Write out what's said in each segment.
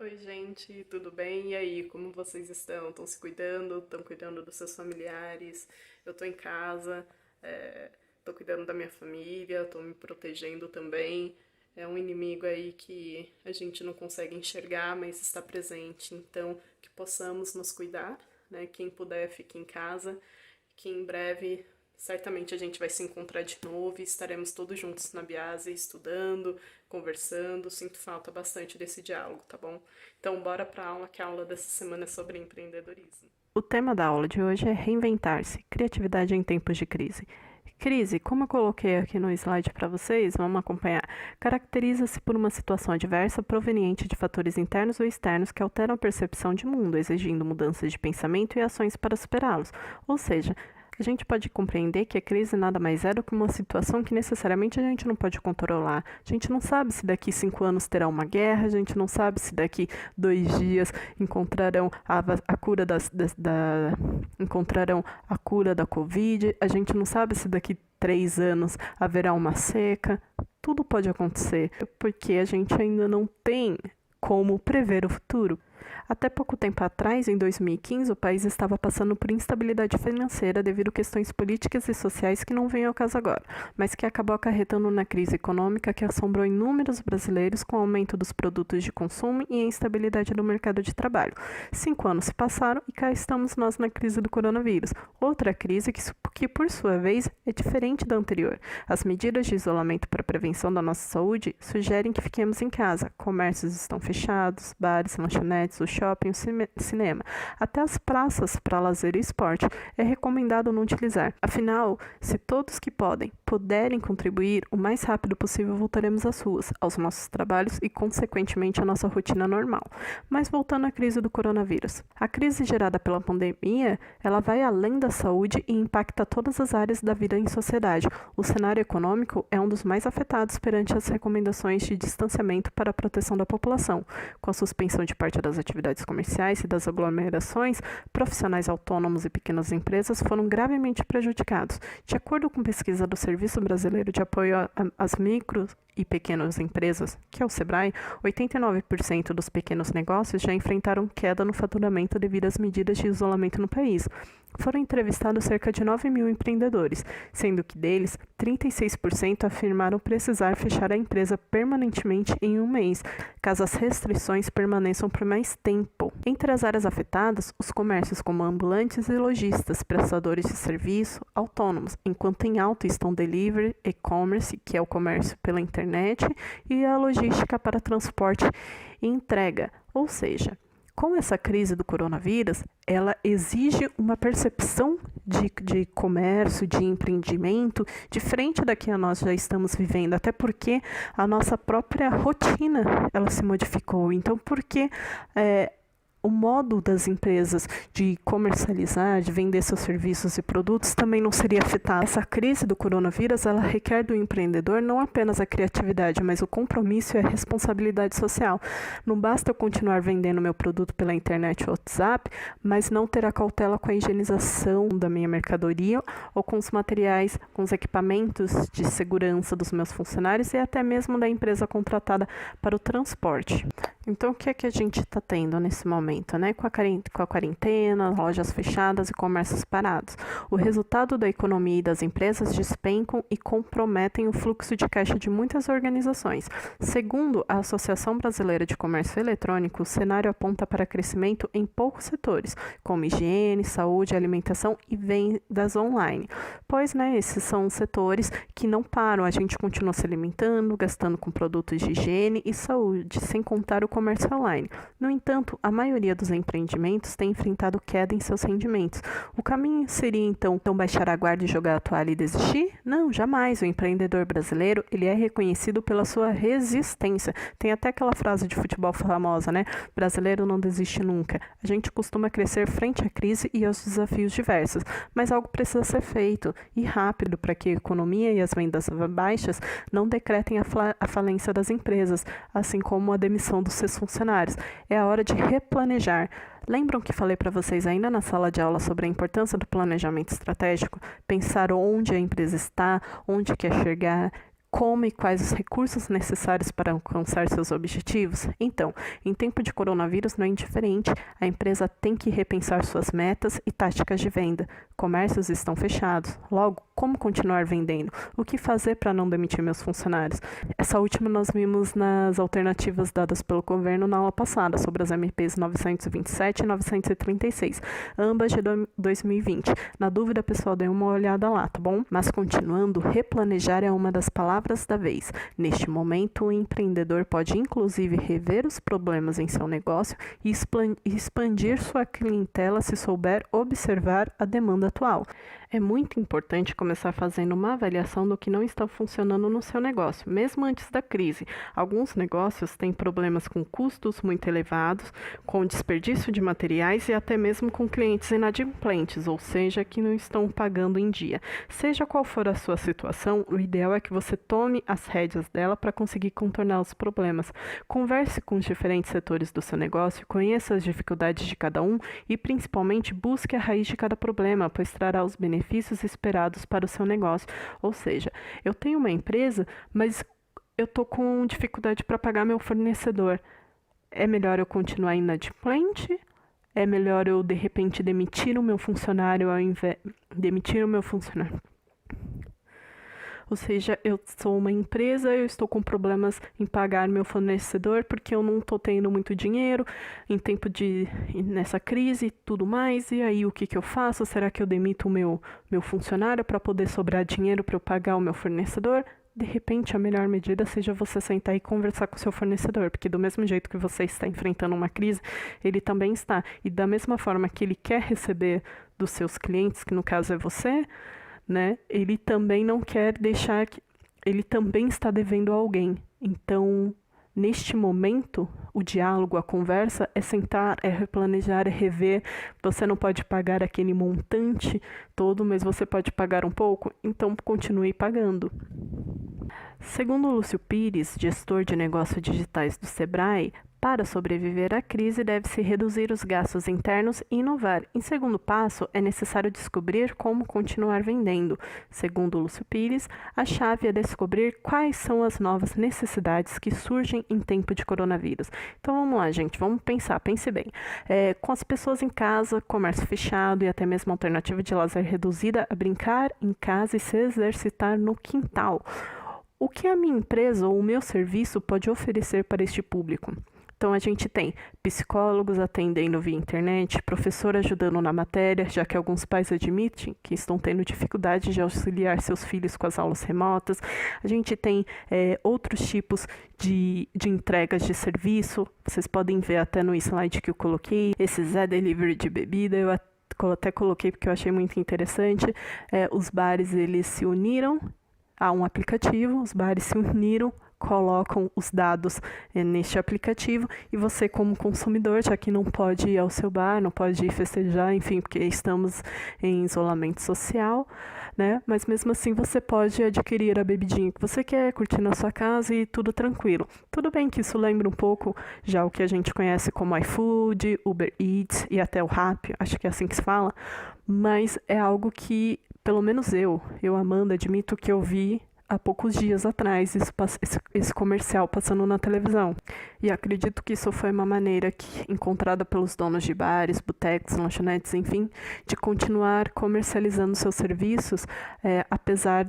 Oi, gente, tudo bem? E aí, como vocês estão? Estão se cuidando? Estão cuidando dos seus familiares? Eu tô em casa, tô cuidando da minha família, tô me protegendo também. É um inimigo aí que a gente não consegue enxergar, mas está presente. Então, que possamos nos cuidar, né? Quem puder, fique em casa, que em breve certamente a gente vai se encontrar de novo e estaremos todos juntos na Biase, estudando, conversando. Sinto falta bastante desse diálogo, tá bom? Então, bora pra aula, que a aula dessa semana é sobre empreendedorismo. O tema da aula de hoje é reinventar-se, criatividade em tempos de crise. Crise, como eu coloquei aqui no slide para vocês, vamos acompanhar, caracteriza-se por uma situação adversa proveniente de fatores internos ou externos que alteram a percepção de mundo, exigindo mudanças de pensamento e ações para superá-los. Ou seja, a gente pode compreender que a crise nada mais é do que uma situação que necessariamente a gente não pode controlar. A gente não sabe se daqui 5 anos terá uma guerra, a gente não sabe se daqui 2 dias encontrarão a cura encontrarão a cura da Covid, a gente não sabe se daqui 3 anos haverá uma seca. Tudo pode acontecer, porque a gente ainda não tem como prever o futuro. Até pouco tempo atrás, em 2015, o país estava passando por instabilidade financeira devido a questões políticas e sociais que não vêm ao caso agora, mas que acabou acarretando na crise econômica que assombrou inúmeros brasileiros com o aumento dos produtos de consumo e a instabilidade do mercado de trabalho. 5 anos se passaram e cá estamos nós na crise do coronavírus, outra crise que por sua vez, é diferente da anterior. As medidas de isolamento para a prevenção da nossa saúde sugerem que fiquemos em casa. Comércios estão fechados, bares, lanchonetes, o shopping, o cinema. Até as praças para lazer e esporte é recomendado não utilizar. Afinal, se todos que puderem contribuir, o mais rápido possível voltaremos às ruas, aos nossos trabalhos e, consequentemente, à nossa rotina normal. Mas voltando à crise do coronavírus. A crise gerada pela pandemia, ela vai além da saúde e impacta todas as áreas da vida em sociedade. O cenário econômico é um dos mais afetados perante as recomendações de distanciamento para a proteção da população. Com a suspensão de parte das atividades comerciais e das aglomerações, profissionais autônomos e pequenas empresas foram gravemente prejudicados. De acordo com pesquisa do Serviço Brasileiro de Apoio às Micro e Pequenas Empresas, que é o SEBRAE, 89% dos pequenos negócios já enfrentaram queda no faturamento devido às medidas de isolamento no país. Foram entrevistados cerca de 9 mil empreendedores, sendo que deles, 36% afirmaram precisar fechar a empresa permanentemente em um mês, caso as restrições permaneçam por mais tempo. Entre as áreas afetadas, os comércios como ambulantes e lojistas, prestadores de serviço, autônomos, enquanto em alta estão delivery, e-commerce, que é o comércio pela internet, e a logística para transporte e entrega, ou seja, com essa crise do coronavírus, ela exige uma percepção de comércio, de empreendimento, diferente da que nós já estamos vivendo, até porque a nossa própria rotina ela se modificou. Então, por que o modo das empresas de comercializar, de vender seus serviços e produtos também não seria afetado? Essa crise do coronavírus, ela requer do empreendedor não apenas a criatividade, mas o compromisso e a responsabilidade social. Não basta eu continuar vendendo meu produto pela internet ou WhatsApp, mas não ter a cautela com a higienização da minha mercadoria ou com os materiais, com os equipamentos de segurança dos meus funcionários e até mesmo da empresa contratada para o transporte. Então, o que é que a gente está tendo nesse momento, né? Com a quarentena, lojas fechadas e comércios parados. O resultado da economia e das empresas despencam e comprometem o fluxo de caixa de muitas organizações. Segundo a Associação Brasileira de Comércio Eletrônico, o cenário aponta para crescimento em poucos setores, como higiene, saúde, alimentação e vendas online. Pois, né, esses são setores que não param, a gente continua se alimentando, gastando com produtos de higiene e saúde, sem contar o comércio online. No entanto, a maioria dos empreendimentos tem enfrentado queda em seus rendimentos. O caminho seria então baixar a guarda e jogar a toalha e desistir? Não, jamais. O empreendedor brasileiro, ele é reconhecido pela sua resistência. Tem até aquela frase de futebol famosa, né? Brasileiro não desiste nunca. A gente costuma crescer frente à crise e aos desafios diversos, mas algo precisa ser feito e rápido para que a economia e as vendas baixas não decretem a falência das empresas, assim como a demissão dos seus funcionários. É a hora de replanejar. Lembram que falei para vocês ainda na sala de aula sobre a importância do planejamento estratégico? Pensar onde a empresa está, onde quer chegar, Como e quais os recursos necessários para alcançar seus objetivos? Então, em tempo de coronavírus não é indiferente, a empresa tem que repensar suas metas e táticas de venda. Comércios estão fechados. Logo, como continuar vendendo? O que fazer para não demitir meus funcionários? Essa última nós vimos nas alternativas dadas pelo governo na aula passada, sobre as MPs 927 e 936, ambas de 2020. Na dúvida, pessoal, dê uma olhada lá, tá bom? Mas continuando, replanejar é uma das palavras da vez. Neste momento, o empreendedor pode inclusive rever os problemas em seu negócio e expandir sua clientela se souber observar a demanda atual. É muito importante começar fazendo uma avaliação do que não está funcionando no seu negócio, mesmo antes da crise. Alguns negócios têm problemas com custos muito elevados, com desperdício de materiais e até mesmo com clientes inadimplentes, ou seja, que não estão pagando em dia. Seja qual for a sua situação, o ideal é que você tome as rédeas dela para conseguir contornar os problemas. Converse com os diferentes setores do seu negócio, conheça as dificuldades de cada um e, principalmente, busque a raiz de cada problema, pois trará os benefícios esperados para o seu negócio. Ou seja, eu tenho uma empresa, mas eu estou com dificuldade para pagar meu fornecedor. É melhor eu continuar inadimplente? É melhor eu, de repente, demitir o meu funcionário ao invés... Demitir o meu funcionário. Ou seja, eu sou uma empresa, eu estou com problemas em pagar meu fornecedor porque eu não estou tendo muito dinheiro em tempo nessa crise e tudo mais. E aí, o que eu faço? Será que eu demito o meu funcionário para poder sobrar dinheiro para eu pagar o meu fornecedor? De repente, a melhor medida seja você sentar e conversar com o seu fornecedor, porque do mesmo jeito que você está enfrentando uma crise, ele também está. E da mesma forma que ele quer receber dos seus clientes, que no caso é você, né? Ele também não quer deixar que... Ele também está devendo a alguém. Então, neste momento, o diálogo, a conversa é sentar, é replanejar, é rever. Você não pode pagar aquele montante todo, mas você pode pagar um pouco, então continue pagando. Segundo Lúcio Pires, gestor de negócios digitais do Sebrae, para sobreviver à crise, deve-se reduzir os gastos internos e inovar. Em segundo passo, é necessário descobrir como continuar vendendo. Segundo Lúcio Pires, a chave é descobrir quais são as novas necessidades que surgem em tempo de coronavírus. Então vamos lá, gente, vamos pensar, pense bem. Com as pessoas em casa, comércio fechado e até mesmo alternativa de lazer reduzida, a brincar em casa e se exercitar no quintal. O que a minha empresa ou o meu serviço pode oferecer para este público? Então, a gente tem psicólogos atendendo via internet, professor ajudando na matéria, já que alguns pais admitem que estão tendo dificuldade de auxiliar seus filhos com as aulas remotas. A gente tem outros tipos de entregas de serviço. Vocês podem ver até no slide que eu coloquei. Esse Zé Delivery de bebida, eu até coloquei porque eu achei muito interessante. Os bares, eles se uniram a um aplicativo, os bares se uniram, colocam os dados neste aplicativo e você, como consumidor, já que não pode ir ao seu bar, não pode ir festejar, enfim, porque estamos em isolamento social, né? Mas mesmo assim você pode adquirir a bebidinha que você quer, curtir na sua casa e tudo tranquilo. Tudo bem que isso lembra um pouco já o que a gente conhece como iFood, Uber Eats e até o Rappi, acho que é assim que se fala, mas é algo que, pelo menos eu, Amanda, admito que eu vi há poucos dias atrás esse comercial passando na televisão. E acredito que isso foi uma maneira encontrada pelos donos de bares, botecos, lanchonetes, enfim, de continuar comercializando seus serviços, apesar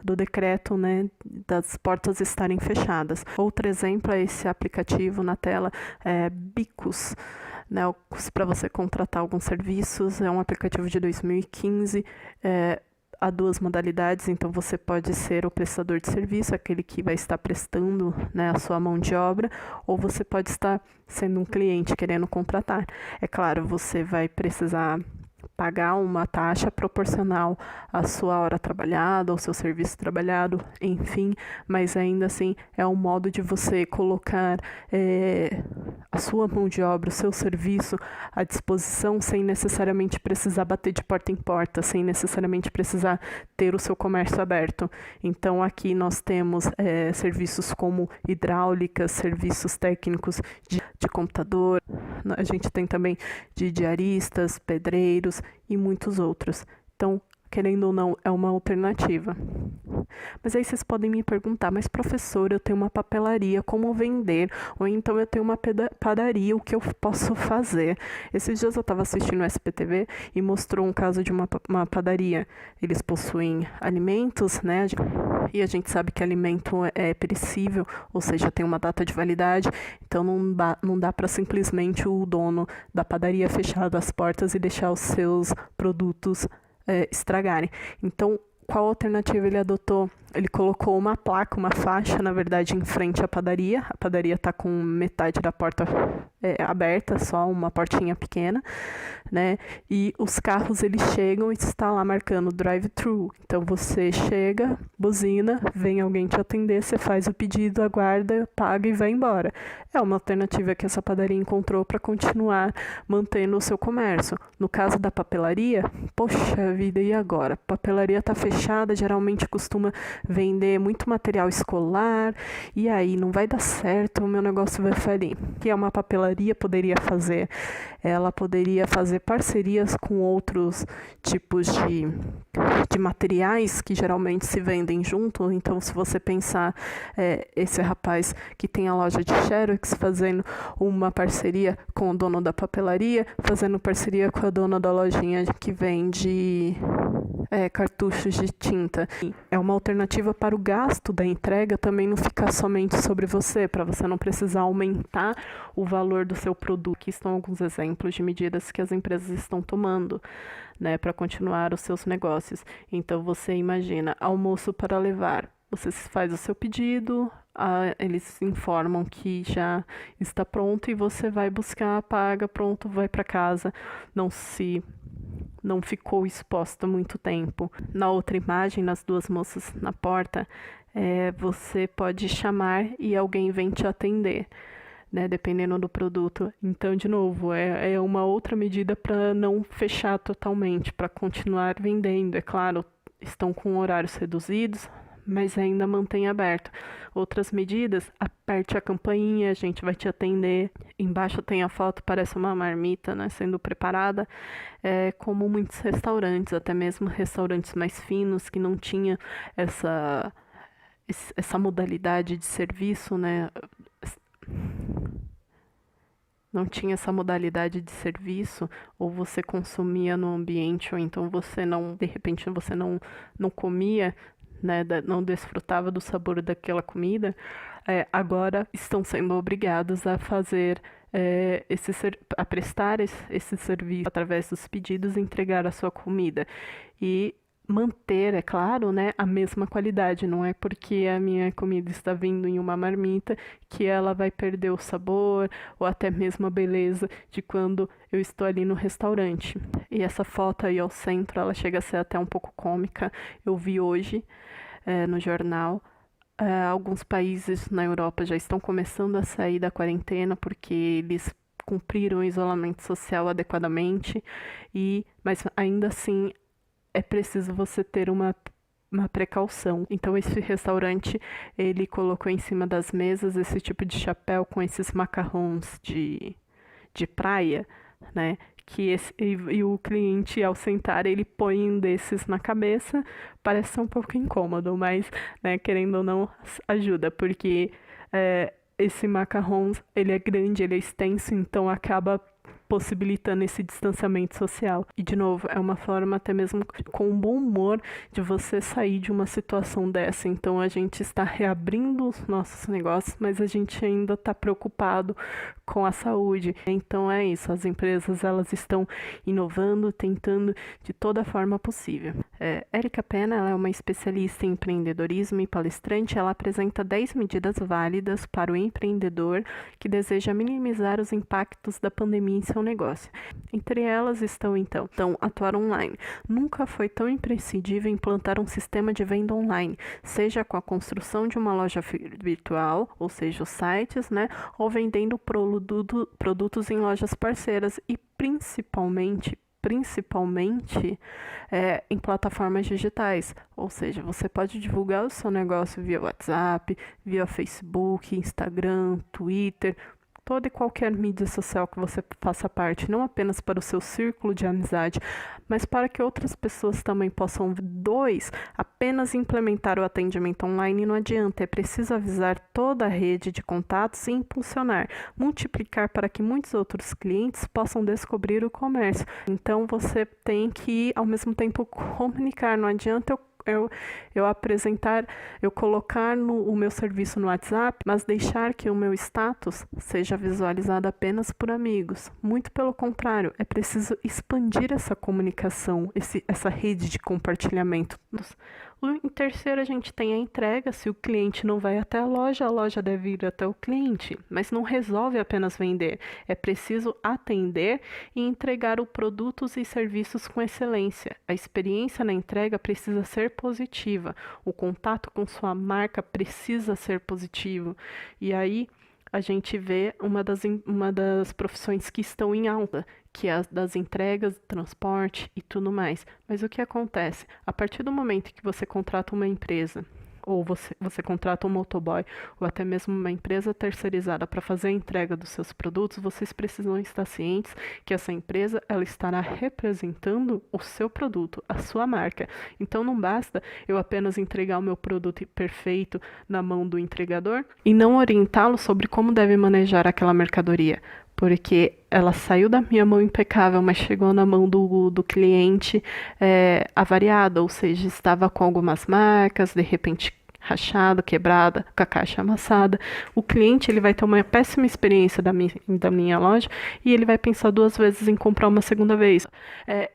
do decreto, né, das portas estarem fechadas. Outro exemplo é esse aplicativo na tela, Bicos, né, para você contratar alguns serviços. É um aplicativo de 2015, há duas modalidades, então você pode ser o prestador de serviço, aquele que vai estar prestando, né, a sua mão de obra, ou você pode estar sendo um cliente querendo contratar. É claro, você vai precisar pagar uma taxa proporcional à sua hora trabalhada, ao seu serviço trabalhado, enfim, mas ainda assim é um modo de você colocar a sua mão de obra, o seu serviço à disposição sem necessariamente precisar bater de porta em porta, sem necessariamente precisar ter o seu comércio aberto. Então aqui nós temos serviços como hidráulica, serviços técnicos de computador, a gente tem também de diaristas, pedreiros e muitos outros. Então, querendo ou não, é uma alternativa. Mas aí vocês podem me perguntar, mas professor, eu tenho uma papelaria, como vender? Ou então eu tenho uma padaria, o que eu posso fazer? Esses dias eu estava assistindo o SPTV e mostrou um caso de uma padaria. Eles possuem alimentos, né? E a gente sabe que alimento é perecível, ou seja, tem uma data de validade, então não dá para simplesmente o dono da padaria fechar as portas e deixar os seus produtos estragarem. Então, qual alternativa ele adotou? Ele colocou uma placa, uma faixa, na verdade, em frente à padaria. A padaria está com metade da porta aberta, só uma portinha pequena, né? E os carros, eles chegam e está lá marcando drive-thru. Então, você chega, buzina, vem alguém te atender, você faz o pedido, aguarda, paga e vai embora. É uma alternativa que essa padaria encontrou para continuar mantendo o seu comércio. No caso da papelaria, poxa vida, e agora? A papelaria está fechada, geralmente costuma vender muito material escolar, e aí não vai dar certo, o meu negócio vai falir. O que uma papelaria poderia fazer? Ela poderia fazer parcerias com outros tipos de materiais que geralmente se vendem junto. Então, se você pensar, esse rapaz que tem a loja de Xerox fazendo uma parceria com o dono da papelaria, fazendo parceria com a dona da lojinha que vende cartuchos de tinta. É uma alternativa para o gasto da entrega também não ficar somente sobre você, para você não precisar aumentar o valor do seu produto. Aqui estão alguns exemplos de medidas que as empresas estão tomando, né, para continuar os seus negócios. Então, você imagina, almoço para levar. Você faz o seu pedido, eles informam que já está pronto e você vai buscar, paga, pronto, vai para casa. Não ficou exposta muito tempo. Na outra imagem, nas duas moças na porta, você pode chamar e alguém vem te atender, né, dependendo do produto. Então, de novo, é uma outra medida para não fechar totalmente, para continuar vendendo. É claro, estão com horários reduzidos, mas ainda mantém aberto. Outras medidas, aperte a campainha, a gente vai te atender. Embaixo tem a foto, parece uma marmita, né, sendo preparada, como muitos restaurantes, até mesmo restaurantes mais finos, que não tinha essa modalidade de serviço, né, não tinha essa modalidade de serviço, ou você consumia no ambiente, ou então você de repente você não comia, né, não desfrutava do sabor daquela comida, agora estão sendo obrigados a fazer a prestar esse serviço através dos pedidos e entregar a sua comida. E manter, é claro, né, a mesma qualidade. Não é porque a minha comida está vindo em uma marmita que ela vai perder o sabor ou até mesmo a beleza de quando eu estou ali no restaurante. E essa foto aí ao centro, ela chega a ser até um pouco cômica. Eu vi hoje no jornal. Alguns países na Europa já estão começando a sair da quarentena porque eles cumpriram o isolamento social adequadamente, mas ainda assim é preciso você ter uma precaução. Então, esse restaurante, ele colocou em cima das mesas esse tipo de chapéu com esses macarrons de praia, né? E o cliente, ao sentar, ele põe um desses na cabeça. Parece ser um pouco incômodo, mas, né, querendo ou não, ajuda, porque esse macarrão, ele é grande, ele é extenso, então acaba possibilitando esse distanciamento social. E, de novo, é uma forma até mesmo com um bom humor de você sair de uma situação dessa. Então, a gente está reabrindo os nossos negócios, mas a gente ainda está preocupado com a saúde. Então, é isso. As empresas, elas estão inovando, tentando de toda forma possível. Érica Pena, ela é uma especialista em empreendedorismo e palestrante. Ela apresenta 10 medidas válidas para o empreendedor que deseja minimizar os impactos da pandemia em seu negócio. Entre elas estão, então, atuar online. Nunca foi tão imprescindível implantar um sistema de venda online, seja com a construção de uma loja virtual, ou seja, os sites, né, ou vendendo produtos em lojas parceiras e principalmente em plataformas digitais, ou seja, você pode divulgar o seu negócio via WhatsApp, via Facebook, Instagram, Twitter, toda e qualquer mídia social que você faça parte, não apenas para o seu círculo de amizade, mas para que outras pessoas também possam. 2, apenas implementar o atendimento online não adianta, é preciso avisar toda a rede de contatos e impulsionar, multiplicar para que muitos outros clientes possam descobrir o comércio. Então você tem que, ao mesmo tempo, comunicar, não adianta eu colocar o meu serviço no WhatsApp, mas deixar que o meu status seja visualizado apenas por amigos. Muito pelo contrário, é preciso expandir essa comunicação, essa rede de compartilhamento. Em terceiro, a gente tem a entrega. Se o cliente não vai até a loja deve ir até o cliente, mas não resolve apenas vender. É preciso atender e entregar os produtos e serviços com excelência. A experiência na entrega precisa ser positiva. O contato com sua marca precisa ser positivo. E aí a gente vê uma das profissões que estão em alta, que é a das entregas, transporte e tudo mais. Mas o que acontece? A partir do momento que você contrata uma empresa, ou você contrata um motoboy, ou até mesmo uma empresa terceirizada para fazer a entrega dos seus produtos, vocês precisam estar cientes que essa empresa ela estará representando o seu produto, a sua marca. Então não basta eu apenas entregar o meu produto perfeito na mão do entregador e não orientá-lo sobre como deve manejar aquela mercadoria. Porque ela saiu da minha mão impecável, mas chegou na mão do cliente avariada, ou seja, estava com algumas marcas, de repente rachada, quebrada, com a caixa amassada. O cliente ele vai ter uma péssima experiência da minha loja e ele vai pensar 2 vezes em comprar uma segunda vez.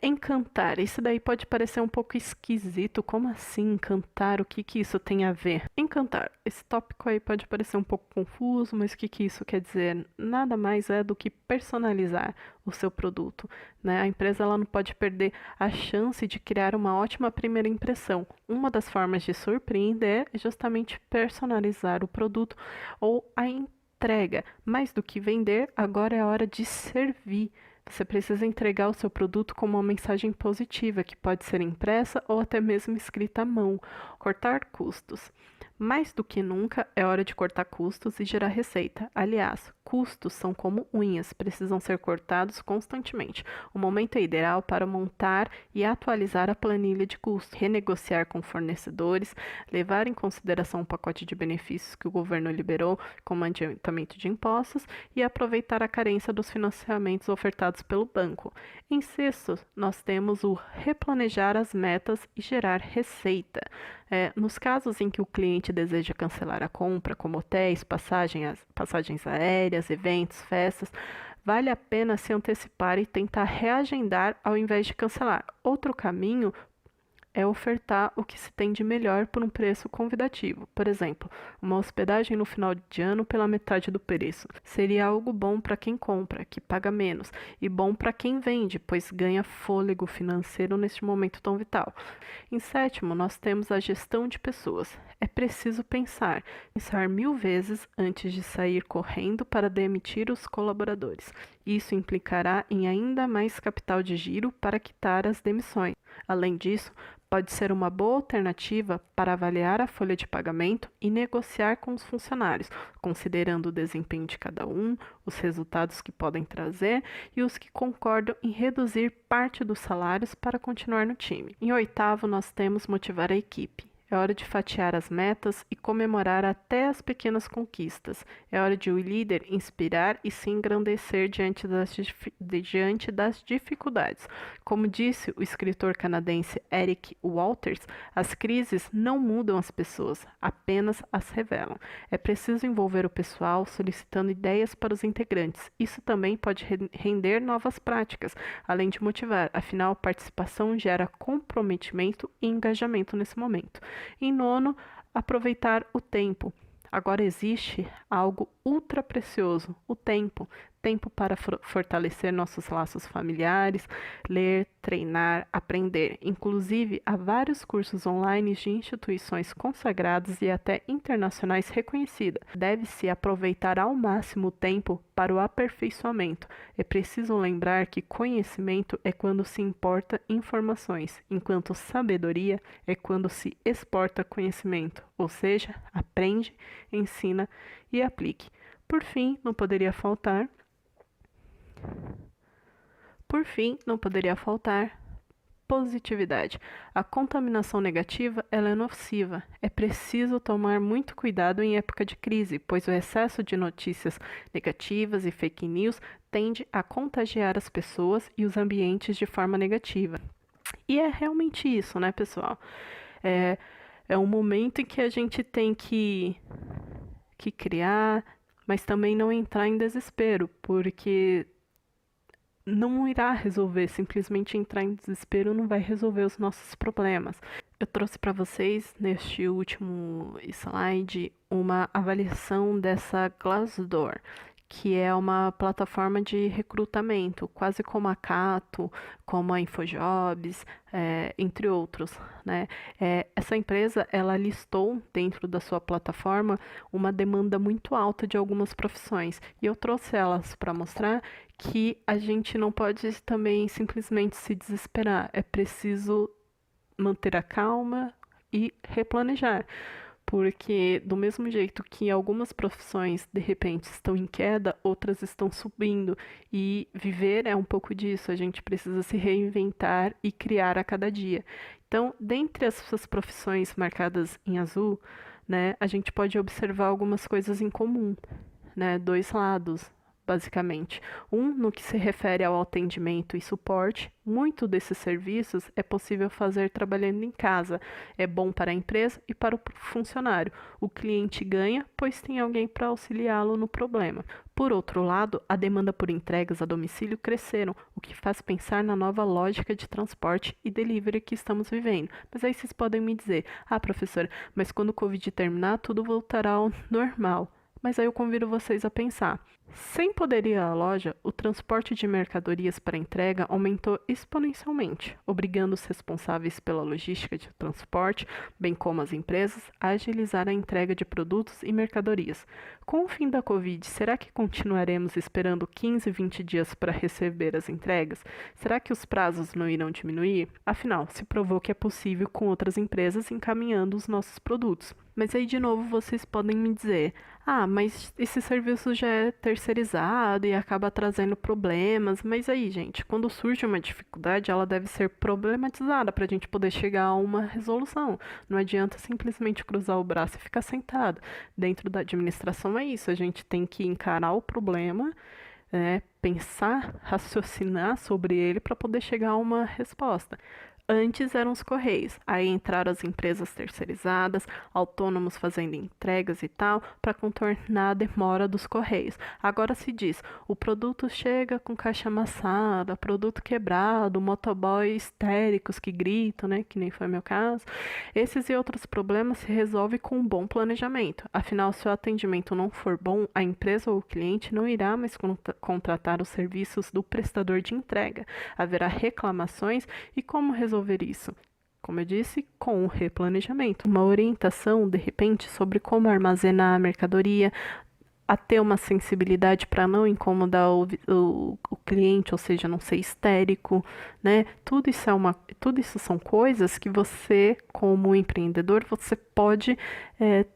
Encantar, isso daí pode parecer um pouco esquisito. Como assim encantar? O que isso tem a ver? Encantar, esse tópico aí pode parecer um pouco confuso, mas o que isso quer dizer? Nada mais é do que personalizar o seu produto, né? A empresa ela não pode perder a chance de criar uma ótima primeira impressão. Uma das formas de surpreender é justamente personalizar o produto ou a entrega. Mais do que vender, agora é a hora de servir. Você precisa entregar o seu produto com uma mensagem positiva, que pode ser impressa ou até mesmo escrita à mão. Cortar custos. Mais do que nunca, é hora de cortar custos e gerar receita. Aliás, custos são como unhas, precisam ser cortados constantemente. O momento é ideal para montar e atualizar a planilha de custos, renegociar com fornecedores, levar em consideração o pacote de benefícios que o governo liberou, como adiantamento de impostos, e aproveitar a carência dos financiamentos ofertados pelo banco. Em sexto, nós temos o replanejar as metas e gerar receita. Nos casos em que o cliente deseja cancelar a compra, como hotéis, passagens aéreas, eventos, festas, vale a pena se antecipar e tentar reagendar ao invés de cancelar. Outro caminho é ofertar o que se tem de melhor por um preço convidativo. Por exemplo, uma hospedagem no final de ano pela metade do preço. Seria algo bom para quem compra, que paga menos, e bom para quem vende, pois ganha fôlego financeiro neste momento tão vital. Em sétimo, nós temos a gestão de pessoas. É preciso pensar 1000 vezes antes de sair correndo para demitir os colaboradores. Isso implicará em ainda mais capital de giro para quitar as demissões. Além disso, pode ser uma boa alternativa para avaliar a folha de pagamento e negociar com os funcionários, considerando o desempenho de cada um, os resultados que podem trazer e os que concordam em reduzir parte dos salários para continuar no time. Em oitavo, nós temos motivar a equipe. É hora de fatiar as metas e comemorar até as pequenas conquistas. É hora de o líder inspirar e se engrandecer diante das dificuldades. Como disse o escritor canadense Eric Walters, as crises não mudam as pessoas, apenas as revelam. É preciso envolver o pessoal solicitando ideias para os integrantes. Isso também pode render novas práticas, além de motivar. Afinal, participação gera comprometimento e engajamento nesse momento. Em nono, aproveitar o tempo. Agora existe algo ultra precioso, o tempo. Tempo para fortalecer nossos laços familiares, ler, treinar, aprender. Inclusive, há vários cursos online de instituições consagradas e até internacionais reconhecidas. Deve-se aproveitar ao máximo o tempo para o aperfeiçoamento. É preciso lembrar que conhecimento é quando se importa informações, enquanto sabedoria é quando se exporta conhecimento, ou seja, aprende, ensina e aplique. Por fim, não poderia faltar positividade. A contaminação negativa, ela é nociva. É preciso tomar muito cuidado em época de crise, pois o excesso de notícias negativas e fake news tende a contagiar as pessoas e os ambientes de forma negativa. E é realmente isso, né, pessoal? É um momento em que a gente tem que criar, mas também não entrar em desespero, porque não irá resolver, simplesmente entrar em desespero não vai resolver os nossos problemas. Eu trouxe para vocês, neste último slide, uma avaliação dessa Glassdoor, que é uma plataforma de recrutamento, quase como a Cato, como a InfoJobs, entre outros, né? Essa empresa, ela listou dentro da sua plataforma uma demanda muito alta de algumas profissões, e eu trouxe elas para mostrar que a gente não pode também simplesmente se desesperar, é preciso manter a calma e replanejar. Porque do mesmo jeito que algumas profissões de repente estão em queda, outras estão subindo. E viver é um pouco disso, a gente precisa se reinventar e criar a cada dia. Então, dentre essas profissões marcadas em azul, né, a gente pode observar algumas coisas em comum, né, dois lados. Basicamente, no que se refere ao atendimento e suporte, muito desses serviços é possível fazer trabalhando em casa. É bom para a empresa e para o funcionário. O cliente ganha, pois tem alguém para auxiliá-lo no problema. Por outro lado, a demanda por entregas a domicílio cresceram, o que faz pensar na nova lógica de transporte e delivery que estamos vivendo. Mas aí vocês podem me dizer, professora, mas quando o Covid terminar, tudo voltará ao normal. Mas aí eu convido vocês a pensar. Sem poder ir à loja, o transporte de mercadorias para entrega aumentou exponencialmente, obrigando os responsáveis pela logística de transporte, bem como as empresas, a agilizar a entrega de produtos e mercadorias. Com o fim da Covid, será que continuaremos esperando 15, 20 dias para receber as entregas? Será que os prazos não irão diminuir? Afinal, se provou que é possível com outras empresas encaminhando os nossos produtos. Mas aí, de novo, vocês podem me dizer, mas esse serviço já é terceirizado e acaba trazendo problemas. Mas aí, gente, quando surge uma dificuldade, ela deve ser problematizada para a gente poder chegar a uma resolução. Não adianta simplesmente cruzar o braço e ficar sentado. Dentro da administração é isso, a gente tem que encarar o problema, pensar, raciocinar sobre ele para poder chegar a uma resposta. Antes eram os correios, aí entraram as empresas terceirizadas, autônomos fazendo entregas e tal, para contornar a demora dos correios. Agora se diz, o produto chega com caixa amassada, produto quebrado, motoboy histéricos que gritam, né, que nem foi meu caso. Esses e outros problemas se resolvem com um bom planejamento. Afinal, se o atendimento não for bom, a empresa ou o cliente não irá mais contratar os serviços do prestador de entrega. Haverá reclamações e como resolver isso? Como eu disse, com o replanejamento, uma orientação, de repente, sobre como armazenar a mercadoria, a ter uma sensibilidade para não incomodar o cliente, ou seja, não ser histérico, né? Tudo isso são coisas que você, como empreendedor, você pode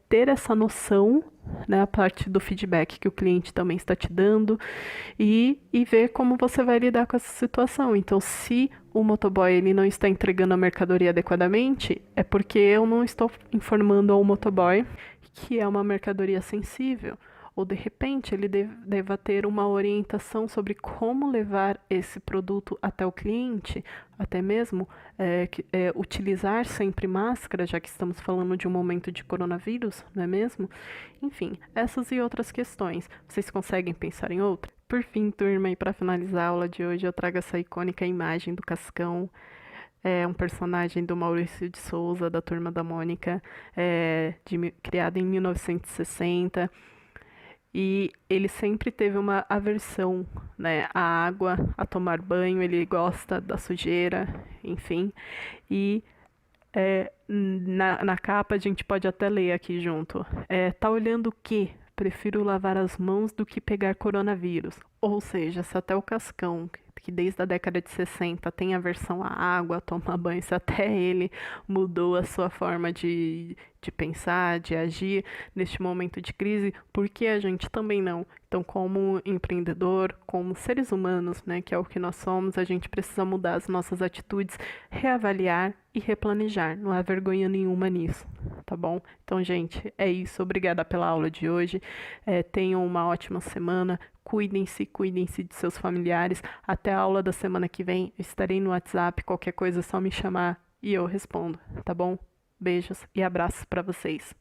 ter essa noção, né, a parte do feedback que o cliente também está te dando e ver como você vai lidar com essa situação. Então, se o motoboy ele não está entregando a mercadoria adequadamente, é porque eu não estou informando ao motoboy que é uma mercadoria sensível. Ou, de repente, ele deva ter uma orientação sobre como levar esse produto até o cliente, até mesmo utilizar sempre máscara, já que estamos falando de um momento de coronavírus, não é mesmo? Enfim, essas e outras questões. Vocês conseguem pensar em outra? Por fim, turma, e para finalizar a aula de hoje, eu trago essa icônica imagem do Cascão. É um personagem do Maurício de Souza, da Turma da Mônica, criado em 1960. E ele sempre teve uma aversão, né, à água, a tomar banho, ele gosta da sujeira, enfim. E na capa a gente pode até ler aqui junto. Tá olhando o quê? Prefiro lavar as mãos do que pegar coronavírus. Ou seja, se até o Cascão que desde a década de 60 tem aversão à água, toma banho, se até ele mudou a sua forma de pensar, de agir neste momento de crise, por que a gente também não? Então, como empreendedor, como seres humanos, né, que é o que nós somos, a gente precisa mudar as nossas atitudes, reavaliar e replanejar. Não há vergonha nenhuma nisso, tá bom? Então, gente, é isso. Obrigada pela aula de hoje. Tenham uma ótima semana. Cuidem-se de seus familiares. Até a aula da semana que vem. Eu estarei no WhatsApp. Qualquer coisa é só me chamar e eu respondo, tá bom? Beijos e abraços para vocês.